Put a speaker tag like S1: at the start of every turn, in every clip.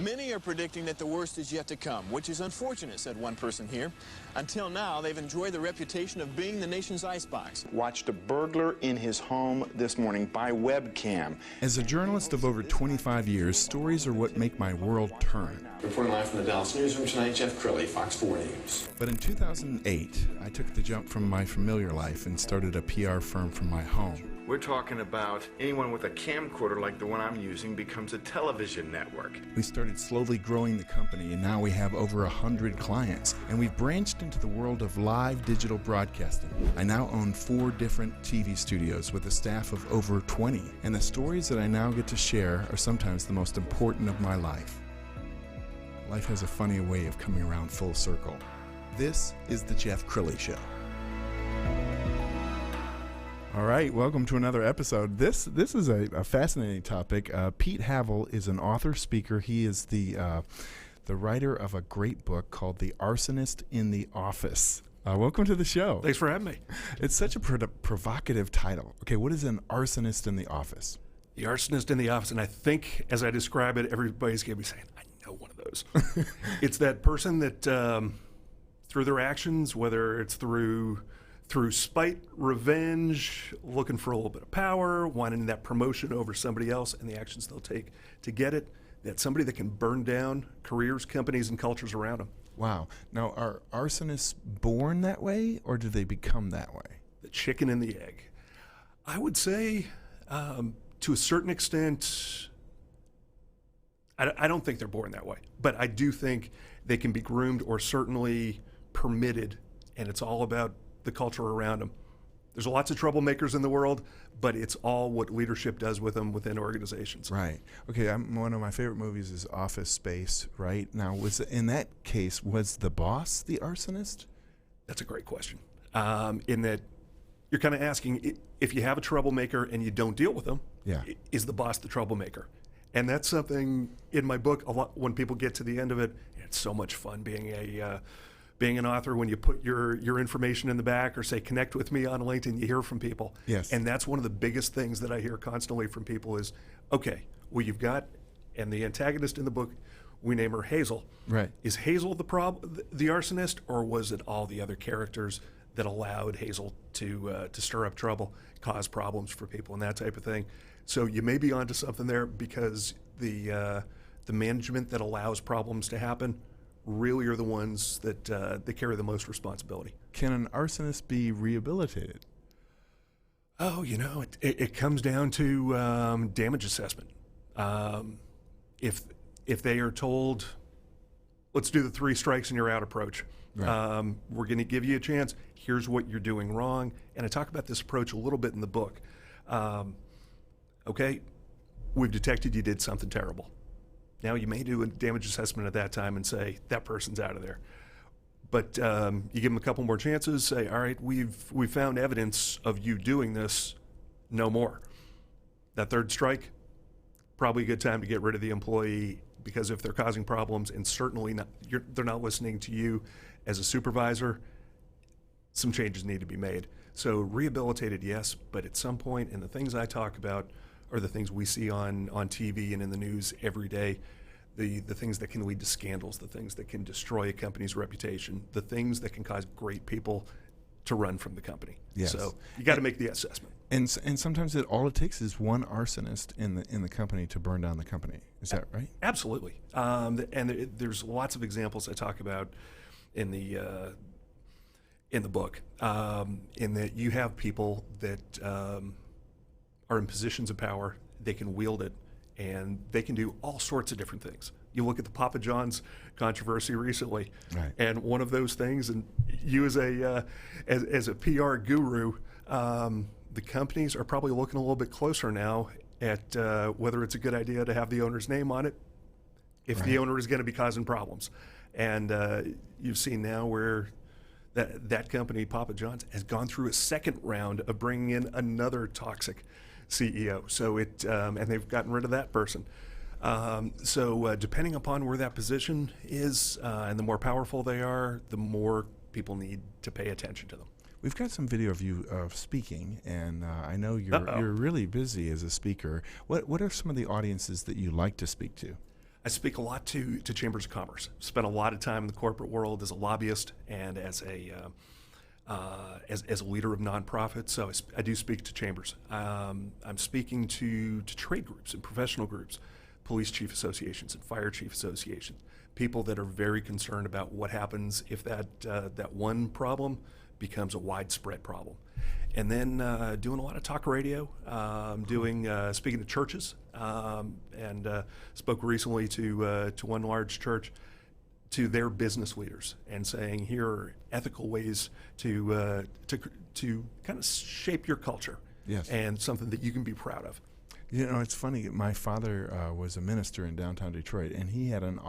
S1: Many are predicting that the worst is yet to come, which is unfortunate, said one person here. Until now, they've enjoyed the reputation of being the nation's icebox.
S2: Watched a burglar in his home this morning by webcam.
S3: As a journalist of over 25 years, stories are what make my world turn.
S1: Reporting live from the Dallas newsroom tonight, Jeff Crilley, Fox 4 News.
S3: But in 2008, I took the jump from my familiar life and started a PR firm from my home.
S2: We're talking about anyone with a camcorder like the one I'm using becomes a television network.
S3: We started slowly growing the company, and now we have over 100 clients. And we've branched into the world of live digital broadcasting. I now own 4 different TV studios with a staff of over 20. And the stories that I now get to share are sometimes the most important of my life. Life has a funny way of coming around full circle. This is the Jeff Crilley Show. All right, welcome to another episode. This is a fascinating topic. Pete Havel is an author, speaker. He is the writer of a great book called The Arsonist in the Office. Welcome to the show.
S4: Thanks for having me.
S3: It's such a provocative title. Okay, what is an arsonist in the office?
S4: The arsonist in the office, and I think as I describe it, everybody's going to be saying, I know one of those. It's that person that through their actions, whether it's through spite, revenge, looking for a little bit of power, wanting that promotion over somebody else, and the actions they'll take to get it, that's somebody that can burn down careers, companies, and cultures around them.
S3: Wow. Now, are arsonists born that way, or do they become that way?
S4: The chicken and the egg. I would say, to a certain extent, I don't think they're born that way, but I do think they can be groomed or certainly permitted, and it's all about the culture around them. There's lots of troublemakers in the world, but it's all what leadership does with them within organizations.
S3: Right. Okay. One of my favorite movies is Office Space. Right now, in that case, was the boss the arsonist?
S4: That's a great question. In that, you're kind of asking if you have a troublemaker and you don't deal with them.
S3: Yeah.
S4: Is the boss the troublemaker? And that's something in my book. A lot when people get to the end of it, it's so much fun being an author when you put your information in the back or say, connect with me on LinkedIn, you hear from people.
S3: Yes.
S4: And that's one of the biggest things that I hear constantly from people is, okay, well, you've got, and the antagonist in the book, we name her Hazel.
S3: Right.
S4: Is Hazel the arsonist, or was it all the other characters that allowed Hazel to stir up trouble, cause problems for people and that type of thing? So you may be onto something there because the management that allows problems to happen really are the ones that carry the most responsibility.
S3: Can an arsonist be rehabilitated?
S4: Oh, it comes down to damage assessment. If they are told, let's do the 3 strikes and you're out approach. Right. We're going to give you a chance. Here's what you're doing wrong. And I talk about this approach a little bit in the book. Okay, we've detected you did something terrible. Now, you may do a damage assessment at that time and say, that person's out of there. But you give them a couple more chances, say, all right, we've found evidence of you doing this, no more. That 3rd strike, probably a good time to get rid of the employee, because if they're causing problems and certainly they're not listening to you as a supervisor, some changes need to be made. So rehabilitated, yes, but at some point, and the things I talk about are the things we see on TV and in the news every day, the things that can lead to scandals, the things that can destroy a company's reputation, the things that can cause great people to run from the company.
S3: Yes.
S4: So you got to make the assessment.
S3: And sometimes all it takes is one arsonist in the company to burn down the company. Is that right?
S4: Absolutely. And there's lots of examples I talk about in the book, in that you have people that are in positions of power, they can wield it, and they can do all sorts of different things. You look at the Papa John's controversy recently,
S3: right,
S4: and one of those things, and you as a PR guru, the companies are probably looking a little bit closer now at whether it's a good idea to have the owner's name on it, if the owner is going to be causing problems. And you've seen now where that company, Papa John's, has gone through a second round of bringing in another toxic CEO. So and they've gotten rid of that person. So depending upon where that position is, and the more powerful they are, the more people need to pay attention to them.
S3: We've got some video of you speaking, and I know you're really busy as a speaker. What are some of the audiences that you like to speak to?
S4: I speak a lot to chambers of commerce. Spent a lot of time in the corporate world as a lobbyist and as a leader of nonprofits. So I do speak to chambers. I'm speaking to trade groups and professional groups, police chief associations and fire chief associations, people that are very concerned about what happens if that one problem becomes a widespread problem. And then doing a lot of talk radio, speaking to churches, and spoke recently to one large church, to their business leaders, and saying, here are ethical ways to kind of shape your culture,
S3: Yes.
S4: and something that you can be proud of.
S3: You know, it's funny. My father was a minister in downtown Detroit, and he had an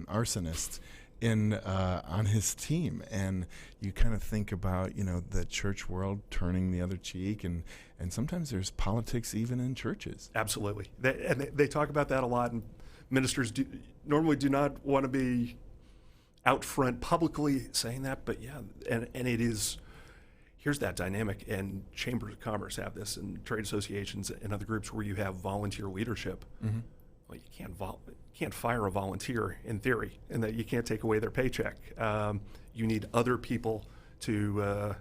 S3: arsonist on his team. And you kind of think about, the church world turning the other cheek, and sometimes there's politics even in churches.
S4: Absolutely. They talk about that a lot, and ministers normally do not want to be out front publicly saying that, but yeah, and it is. Here's that dynamic, and chambers of commerce have this, and trade associations and other groups where you have volunteer leadership. Mm-hmm. Well, you can't fire a volunteer in theory, and that you can't take away their paycheck. You need other people to,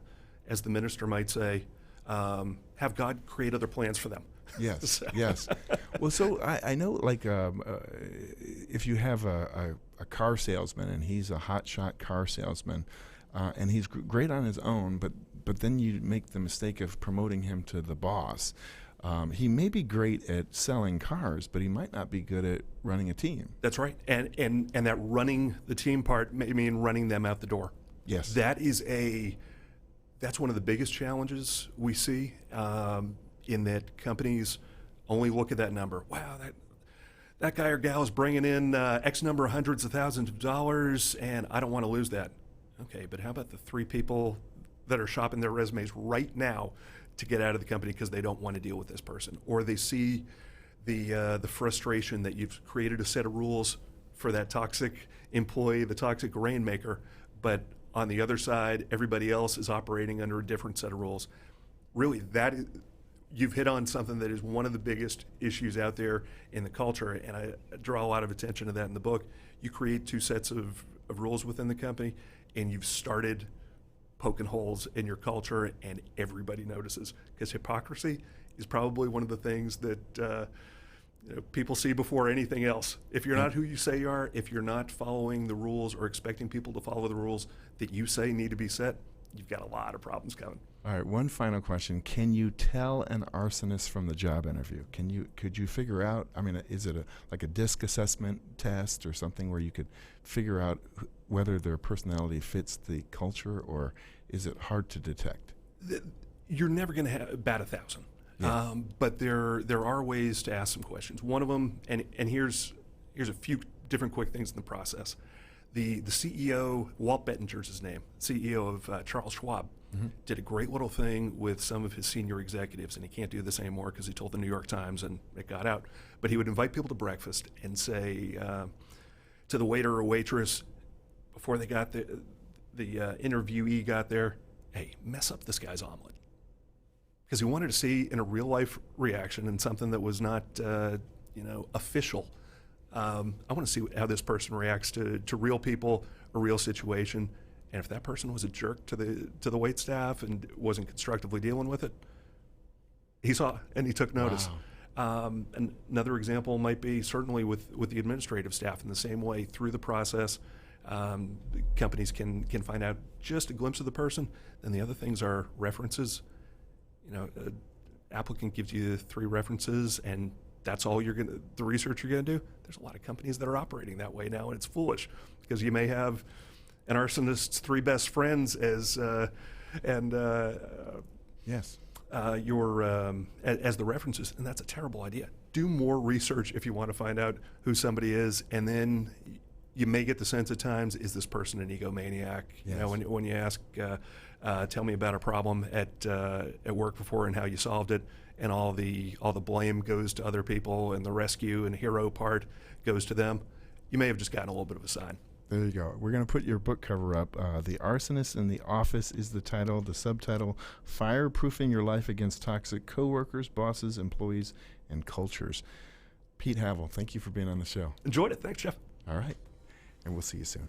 S4: as the minister might say, have God create other plans for them.
S3: Yes, yes. Well, so I know, like, if you have a car salesman, and he's a hotshot car salesman, and he's great on his own, but then you make the mistake of promoting him to the boss. He may be great at selling cars, but he might not be good at running a team.
S4: That's right, and that running the team part may mean running them out the door.
S3: Yes,
S4: that's one of the biggest challenges we see, in that companies only look at that number. Wow, that guy or gal is bringing in X number of hundreds of thousands of dollars, and I don't want to lose that. Okay, but how about the 3 people that are shopping their resumes right now to get out of the company because they don't want to deal with this person, or they see the frustration that you've created a set of rules for that toxic employee, the toxic rainmaker, but on the other side, everybody else is operating under a different set of rules. Really, you've hit on something that is one of the biggest issues out there in the culture, and I draw a lot of attention to that in the book. You create 2 sets of rules within the company, and you've started poking holes in your culture, and everybody notices, because hypocrisy is probably one of the things that people see before anything else. If you're not who you say you are, if you're not following the rules or expecting people to follow the rules that you say need to be set, you've got a lot of problems coming.
S3: All right, one final question. Can you tell an arsonist from the job interview? Could you figure out, is it like a DISC assessment test or something where you could figure out whether their personality fits the culture, or is it hard to detect?
S4: You're never going to bat 1,000. Yeah. But there are ways to ask some questions. One of them, and here's a few different quick things in the process. The CEO, Walt Bettinger's his name, CEO of Charles Schwab, mm-hmm. did a great little thing with some of his senior executives, and he can't do this anymore because he told the New York Times and it got out. But he would invite people to breakfast and say to the waiter or waitress, before they got the interviewee got there, hey, mess up this guy's omelet. Because he wanted to see in a real life reaction and something that was not official. I want to see how this person reacts to real people, a real situation, and if that person was a jerk to the wait staff and wasn't constructively dealing with it, he saw and he took notice. Wow. And another example might be certainly with the administrative staff in the same way. Through the process, companies can find out just a glimpse of the person. Then the other things are references. An applicant gives you 3 references, and that's all the research you're gonna do. There's a lot of companies that are operating that way now, and it's foolish because you may have an arsonist's 3 best friends as
S3: yes.
S4: As the references, and that's a terrible idea. Do more research if you want to find out who somebody is, and then you may get the sense at times, is this person an egomaniac?
S3: Yes.
S4: When you ask, tell me about a problem at work before and how you solved it, and all the blame goes to other people, and the rescue and hero part goes to them, you may have just gotten a little bit of a sign.
S3: There you go. We're going to put your book cover up. The Arsonist in the Office is the title. The subtitle, Fireproofing Your Life Against Toxic Coworkers, Bosses, Employees, and Cultures. Pete Havel, thank you for being on the show.
S4: Enjoyed it. Thanks, Jeff.
S3: All right. And we'll see you soon.